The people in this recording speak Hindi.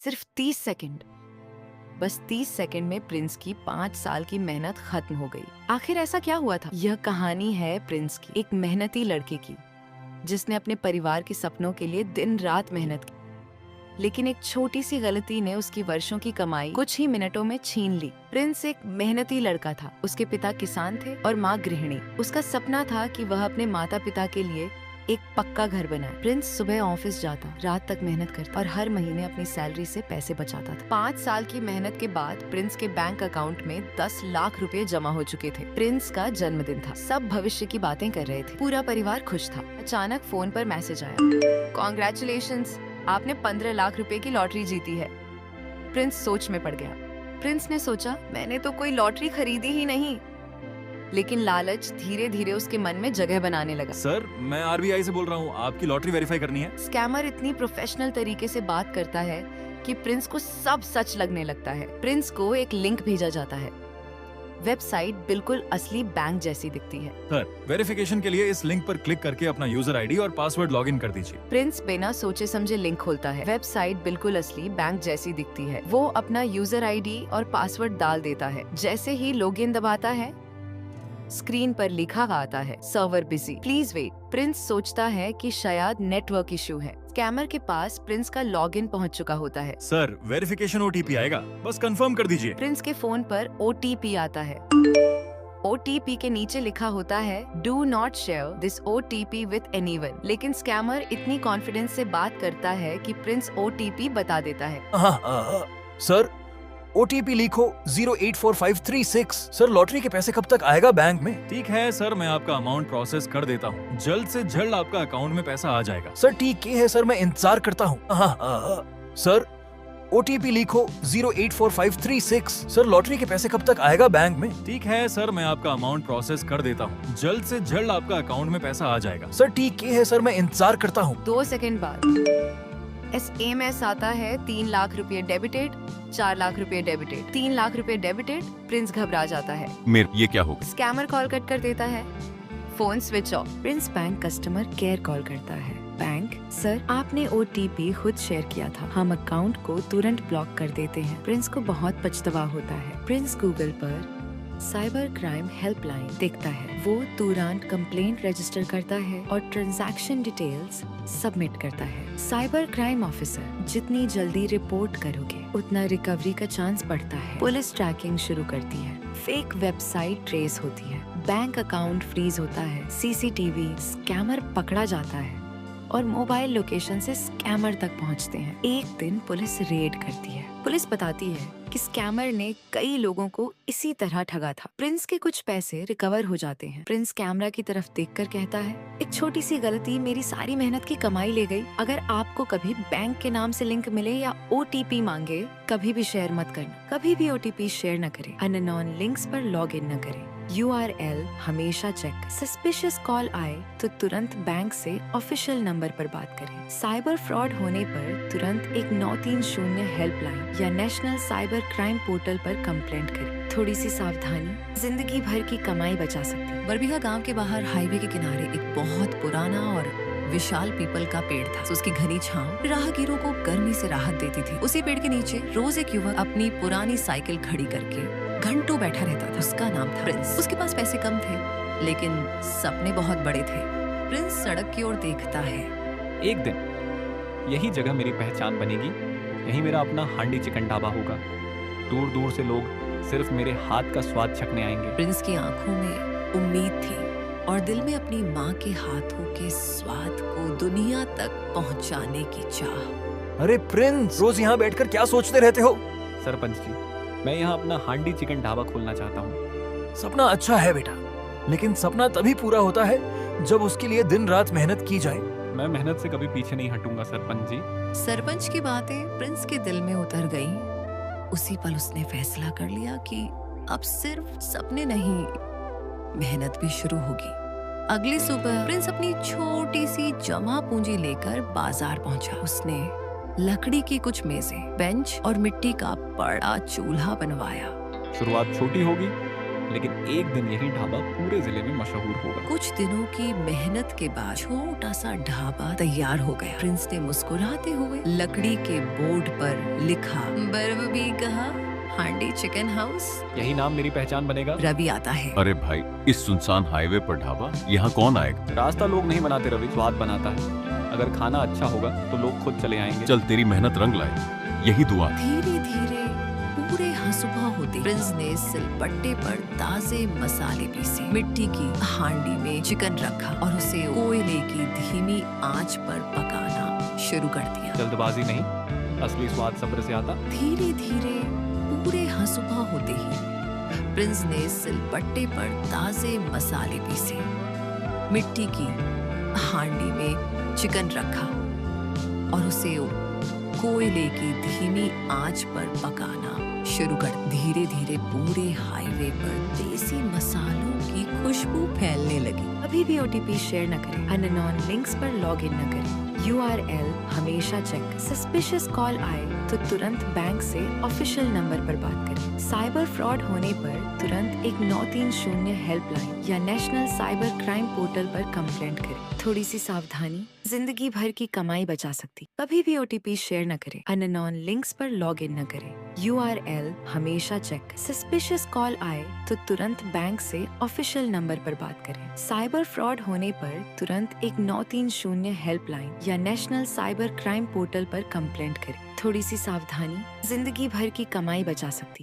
सिर्फ 30 सेकंड। बस 30 सेकंड में प्रिंस की 5 साल की मेहनत खत्म हो गई। आखिर ऐसा क्या हुआ था? यह कहानी है प्रिंस की, एक मेहनती लड़के की जिसने अपने परिवार के सपनों के लिए दिन रात मेहनत की। लेकिन एक छोटी सी गलती ने उसकी वर्षों की कमाई कुछ ही मिनटों में छीन ली। प्रिंस एक मेहनती लड़का था। उसके पिता किसान थे और माँ गृहिणी। उसका सपना था कि वह अपने माता पिता के लिए एक पक्का घर बनाए। प्रिंस सुबह ऑफिस जाता, रात तक मेहनत करता और हर महीने अपनी सैलरी से पैसे बचाता था। 5 साल की मेहनत के बाद प्रिंस के बैंक अकाउंट में 10 लाख रुपए जमा हो चुके थे। प्रिंस का जन्मदिन था। सब भविष्य की बातें कर रहे थे। पूरा परिवार खुश था। अचानक फोन पर मैसेज आया, कॉन्ग्रेचुलेशंस, आपने 15 लाख रुपए की लॉटरी जीती है। प्रिंस सोच में पड़ गया। प्रिंस ने सोचा, मैंने तो कोई लॉटरी खरीदी ही नहीं। लेकिन लालच धीरे धीरे उसके मन में जगह बनाने लगा। सर, मैं आरबीआई से बोल रहा हूँ, आपकी लॉटरी वेरीफाई करनी है। स्कैमर इतनी प्रोफेशनल तरीके से बात करता है कि प्रिंस को सब सच लगने लगता है। प्रिंस को एक लिंक भेजा जाता है। वेबसाइट बिल्कुल असली बैंक जैसी दिखती है। सर, वेरिफिकेशन के लिए इस लिंक पर क्लिक करके अपना यूजर आईडी और पासवर्ड लॉगिन कर दीजिए। प्रिंस बिना सोचे समझे लिंक खोलता है। वेबसाइट बिल्कुल असली बैंक जैसी दिखती है। वो अपना यूजर आईडी और पासवर्ड डाल देता है। जैसे ही लॉगिन दबाता है, स्क्रीन पर लिखा आता है, server busy, please wait. Prince सोचता है कि शायद नेटवर्क इशू है। स्कैमर के पास प्रिंस का लॉगिन पहुंच चुका होता है। सर, वेरिफिकेशन ओटीपी आएगा, बस कंफर्म कर दीजिए। प्रिंस के फोन पर ओटीपी आता है। ओटीपी के नीचे लिखा होता है, do not share this OTP with anyone. लेकिन स्कैमर इतनी कॉन्फिडेंस से बात करता है कि प्रिंस ओटीपी बता देता है। सर, ओटीपी लिखो 084536। सर, लॉटरी के पैसे कब तक आएगा बैंक में? ठीक है सर, मैं आपका अमाउंट प्रोसेस कर देता हूँ। जल्द से जल्द आपका अकाउंट में पैसा आ जाएगा। सर, ठीक है सर, मैं इंतजार करता हूँ। सर, ओटीपी लिखो 084536। सर, लॉटरी के पैसे कब तक आएगा बैंक में? ठीक है सर, मैं आपका अमाउंट प्रोसेस कर देता हूँ। जल्द से जल्द आपका अकाउंट में पैसा आ जाएगा। सर, ठीक है सर, मैं इंतजार करता हूँ। 2 सेकंड बाद SMS आता है, 3 लाख रुपए डेबिटेड, 4 लाख रुपए डेबिटेड, 3 लाख रुपए डेबिटेड। प्रिंस घबरा जाता है। ये क्या होगा? स्कैमर कॉल कट कर देता है। Phone switch off. Prince bank customer care call करता है। बैंक, सर, आपने ओटीपी खुद शेयर किया था। हम अकाउंट को तुरंत ब्लॉक कर देते हैं। प्रिंस को बहुत पछतावा होता है। प्रिंस गूगल पर साइबर क्राइम हेल्पलाइन देखता है। वो तुरंत कंप्लेंट रजिस्टर करता है और ट्रांजैक्शन डिटेल्स सबमिट करता है। साइबर क्राइम ऑफिसर, जितनी जल्दी रिपोर्ट करोगे उतना रिकवरी का चांस बढ़ता है। पुलिस ट्रैकिंग शुरू करती है। फेक वेबसाइट ट्रेस होती है। बैंक अकाउंट फ्रीज होता है। सीसीटीवी, स्कैमर पकड़ा जाता है और मोबाइल लोकेशन से स्कैमर तक पहुंचते हैं। एक दिन पुलिस रेड करती है। पुलिस बताती है कि स्कैमर ने कई लोगों को इसी तरह ठगा था। प्रिंस के कुछ पैसे रिकवर हो जाते हैं। प्रिंस कैमरा की तरफ देखकर कहता है, एक छोटी सी गलती मेरी सारी मेहनत की कमाई ले गई। अगर आपको कभी बैंक के नाम से लिंक मिले या ओटीपी मांगे, कभी भी शेयर मत करना। कभी भी ओटीपी शेयर न करें। अननोन लिंक्स पर लॉग इन न करें। URL हमेशा चेक। सस्पिशियस कॉल आए तो तुरंत बैंक से ऑफिशियल नंबर पर बात करें। साइबर फ्रॉड होने पर तुरंत एक 930 हेल्पलाइन या नेशनल साइबर क्राइम पोर्टल पर कंप्लेंट करें। थोड़ी सी सावधानी जिंदगी भर की कमाई बचा सकती है। बरबीघा गांव के बाहर हाईवे के किनारे एक बहुत पुराना और विशाल पीपल का पेड़ था। उसकी घनी छांव राहगीरों को गर्मी से राहत देती थी। उसी पेड़ के नीचे रोज एक युवक अपनी पुरानी साइकिल खड़ी करके घंटों बैठा रहता था। उसका नाम था प्रिंस। उसके पास पैसे कम थे लेकिन सपने बहुत बड़े थे। प्रिंस सड़क की ओर देखता है। एक दिन यही जगह मेरी पहचान बनेगी। यही मेरा अपना हांडी चिकन ढाबा होगा। दूर दूर से लोग सिर्फ मेरे हाथ का स्वाद चखने आएंगे। प्रिंस की आंखों में उम्मीद थी और दिल में अपनी माँ के हाथों के स्वाद को दुनिया तक पहुँचाने की चाह। अरे प्रिंस, रोज यहाँ बैठकर क्या सोचते रहते हो? सरपंच जी, मैं यहाँ अपना हांडी चिकन ढाबा खोलना चाहता हूँ। सपना अच्छा है बेटा, लेकिन सपना तभी पूरा होता है जब उसके लिए दिन रात मेहनत की जाए। मैं मेहनत से कभी पीछे नहीं हटूंगा सरपंच जी। सरपंच की बातें प्रिंस के दिल में उतर गईं। उसी पल उसने फैसला कर लिया कि अब सिर्फ सपने नहीं, मेहनत भी शुरू होगी। अगली सुबह प्रिंस अपनी छोटी सी जमा पूंजी लेकर बाजार पहुंचा। उसने लकड़ी की कुछ मेजें, बेंच और मिट्टी का बड़ा चूल्हा बनवाया। शुरुआत छोटी होगी लेकिन एक दिन यही ढाबा पूरे जिले में मशहूर होगा। कुछ दिनों की मेहनत के बाद छोटा सा ढाबा तैयार हो गया। प्रिंस ने मुस्कुराते हुए लकड़ी के बोर्ड पर लिखा, बर्बी कहा हांडी चिकन हाउस। यही नाम मेरी पहचान बनेगा। रवि आता है। अरे भाई, इस सुनसान हाईवे पर ढाबा, यहाँ कौन आएगा? रास्ता लोग नहीं बनाते रवि, स्वाद बनाता है। अगर खाना अच्छा होगा तो लोग खुद चले आएंगे। चल, तेरी मेहनत रंग लाए, यही दुआ। धीरे धीरे पूरे सुबह होते प्रिंस ने सिलबट्टे पर ताजे मसाले पीसे, मिट्टी की हांडी में चिकन रखा और उसे कोयले की धीमी आंच पर पकाना शुरू कर दिया। जल्दबाजी नहीं, असली स्वाद सब्र से आता। धीरे धीरे पूरे सुबह होते ही प्रिंस ने सिलबट्टे पर ताजे मसाले पीसे, मिट्टी की हांडी में चिकन रखा और उसे कोयले की धीमी आंच पर पकाना शुरू कर। धीरे धीरे पूरे हाईवे पर देसी मसालों की खुशबू फैलने लगी। अभी भी OTP शेयर न करें, अननोन लिंक्स पर लॉग इन न करें, URL हमेशा चेक। सस्पिशियस कॉल आए तो तुरंत बैंक से ऑफिशियल नंबर पर बात करें। साइबर फ्रॉड होने पर तुरंत एक 930 हेल्पलाइन या नेशनल साइबर क्राइम पोर्टल पर कंप्लेंट करें। थोड़ी सी सावधानी जिंदगी भर की कमाई बचा सकती। कभी भी OTP शेयर न करें, अननोन लिंक्स पर लॉग इन न करें, URL हमेशा चेक। सस्पिशियस कॉल आए तो तुरंत बैंक से ऑफिशियल नंबर पर बात करें। साइबर फ्रॉड होने पर तुरंत एक 930 हेल्पलाइन या नेशनल साइबर क्राइम पोर्टल पर कंप्लेंट करें। थोड़ी सी सावधानी जिंदगी भर की कमाई बचा सकती।